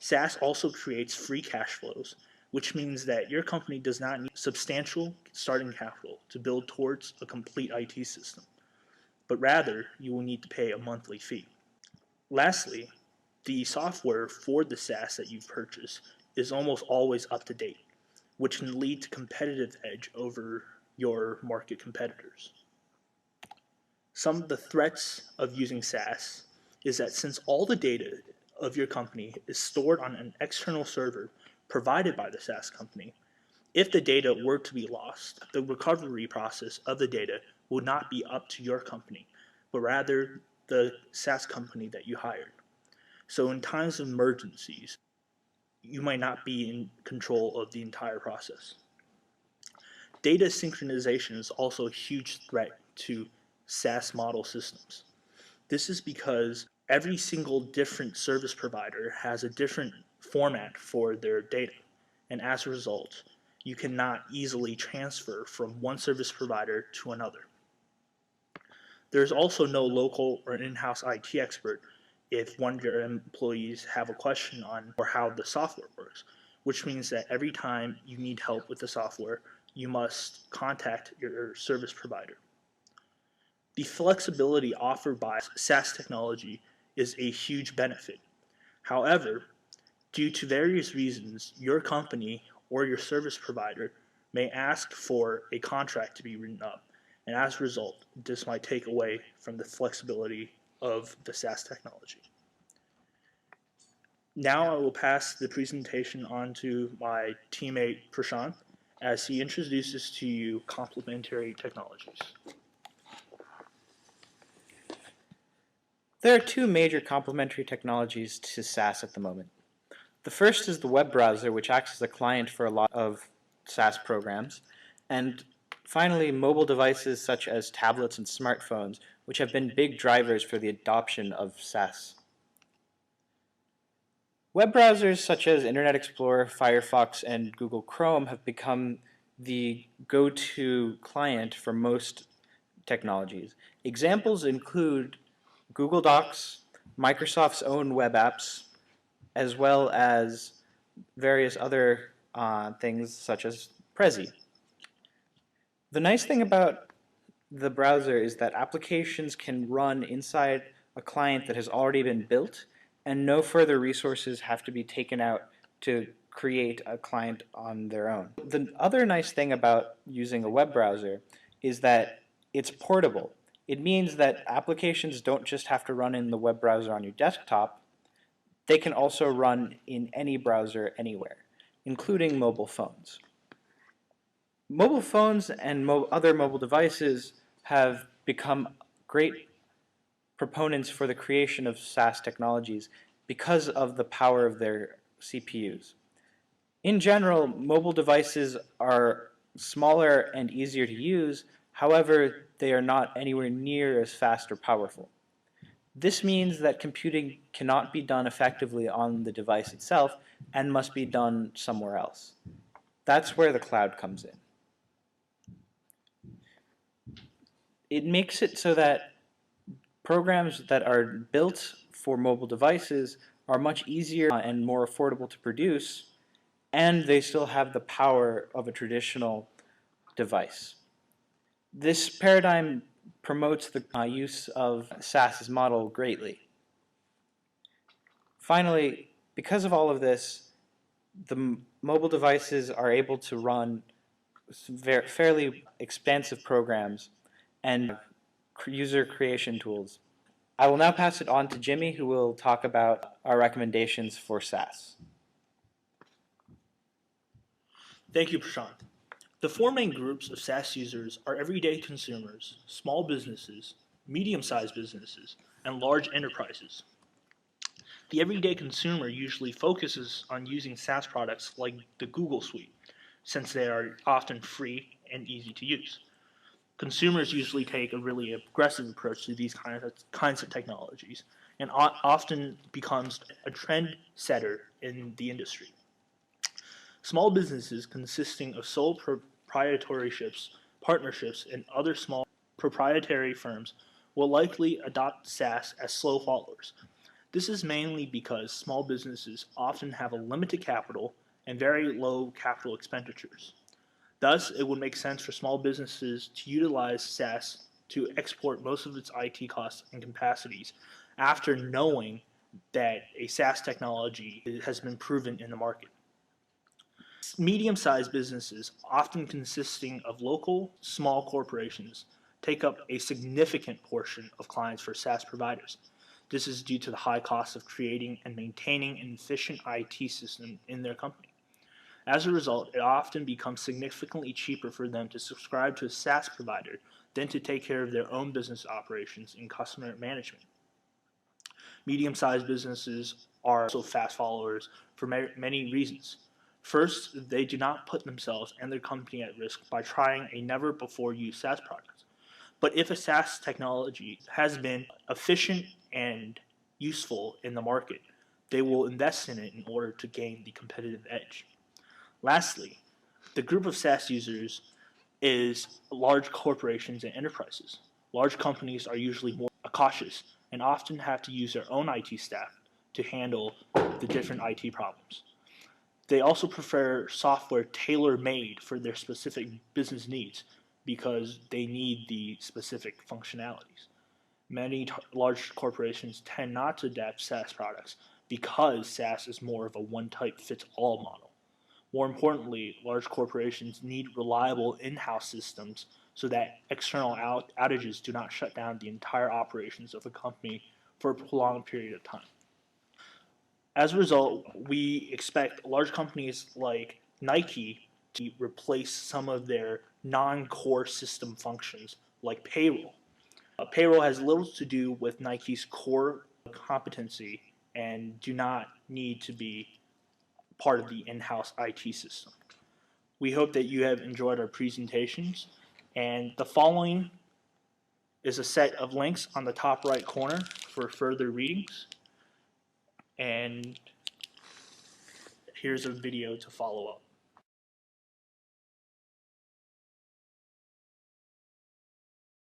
SaaS also creates free cash flows, which means that your company does not need substantial starting capital to build towards a complete IT system, but rather you will need to pay a monthly fee. Lastly, the software for the SaaS that you've purchased is almost always up to date, which can lead to competitive edge over your market competitors. Some of the threats of using SaaS is that since all the data of your company is stored on an external server provided by the SaaS company, if the data were to be lost, the recovery process of the data would not be up to your company, but rather the SaaS company that you hired. So in times of emergencies, you might not be in control of the entire process. Data synchronization is also a huge threat to SaaS model systems. This is because every single different service provider has a different format for their data, and as a result, you cannot easily transfer from one service provider to another. There's also no local or in-house IT expert if one of your employees have a question on or how the software works, which means that every time you need help with the software, you must contact your service provider. The flexibility offered by SaaS technology is a huge benefit. However, due to various reasons, your company or your service provider may ask for a contract to be written up, and as a result, this might take away from the flexibility of the SaaS technology. Now I will pass the presentation on to my teammate Prashant as he introduces to you complementary technologies. There are two major complementary technologies to SaaS at the moment. The first is the web browser, which acts as a client for a lot of SaaS programs, and finally mobile devices such as tablets and smartphones, which have been big drivers for the adoption of SaaS. Web browsers such as Internet Explorer, Firefox, and Google Chrome have become the go-to client for most technologies. Examples include Google Docs, Microsoft's own web apps, as well as various other things such as Prezi. The nice thing about the browser is that applications can run inside a client that has already been built, and no further resources have to be taken out to create a client on their own. The other nice thing about using a web browser is that it's portable. It means that applications don't just have to run in the web browser on your desktop, they can also run in any browser anywhere, including mobile phones. Mobile phones and other mobile devices have become great proponents for the creation of SaaS technologies because of the power of their CPUs. In general, mobile devices are smaller and easier to use, however, they are not anywhere near as fast or powerful. This means that computing cannot be done effectively on the device itself and must be done somewhere else. That's where the cloud comes in. It makes it so that programs that are built for mobile devices are much easier and more affordable to produce, and they still have the power of a traditional device. This paradigm promotes the use of SaaS's model greatly. Finally, because of all of this, the mobile devices are able to run fairly expansive programs and user creation tools. I will now pass it on to Jimmy, who will talk about our recommendations for SaaS. Thank you, Prashant. The four main groups of SaaS users are everyday consumers, small businesses, medium-sized businesses, and large enterprises. The everyday consumer usually focuses on using SaaS products like the Google Suite, since they are often free and easy to use. Consumers usually take a really aggressive approach to these kinds of technologies and often becomes a trend setter in the industry. Small businesses consisting of sole proprietorships, partnerships, and other small proprietary firms will likely adopt SaaS as slow followers. This is mainly because small businesses often have a limited capital and very low capital expenditures. Thus, it would make sense for small businesses to utilize SaaS to export most of its IT costs and capacities after knowing that a SaaS technology has been proven in the market. Medium-sized businesses, often consisting of local, small corporations, take up a significant portion of clients for SaaS providers. This is due to the high cost of creating and maintaining an efficient IT system in their company. As a result, it often becomes significantly cheaper for them to subscribe to a SaaS provider than to take care of their own business operations and customer management. Medium-sized businesses are also fast followers for many reasons. First, they do not put themselves and their company at risk by trying a never-before-used SaaS product. But if a SaaS technology has been efficient and useful in the market, they will invest in it in order to gain the competitive edge. Lastly, the group of SaaS users is large corporations and enterprises. Large companies are usually more cautious and often have to use their own IT staff to handle the different IT problems. They also prefer software tailor-made for their specific business needs because they need the specific functionalities. Many large corporations tend not to adapt SaaS products because SaaS is more of a one-type-fits-all model. More importantly, large corporations need reliable in-house systems so that external outages do not shut down the entire operations of a company for a prolonged period of time. As a result, we expect large companies like Nike to replace some of their non-core system functions like payroll. Payroll has little to do with Nike's core competency and do not need to be part of the in-house IT system. We hope that you have enjoyed our presentations, and the following is a set of links on the top right corner for further readings, and here's a video to follow up.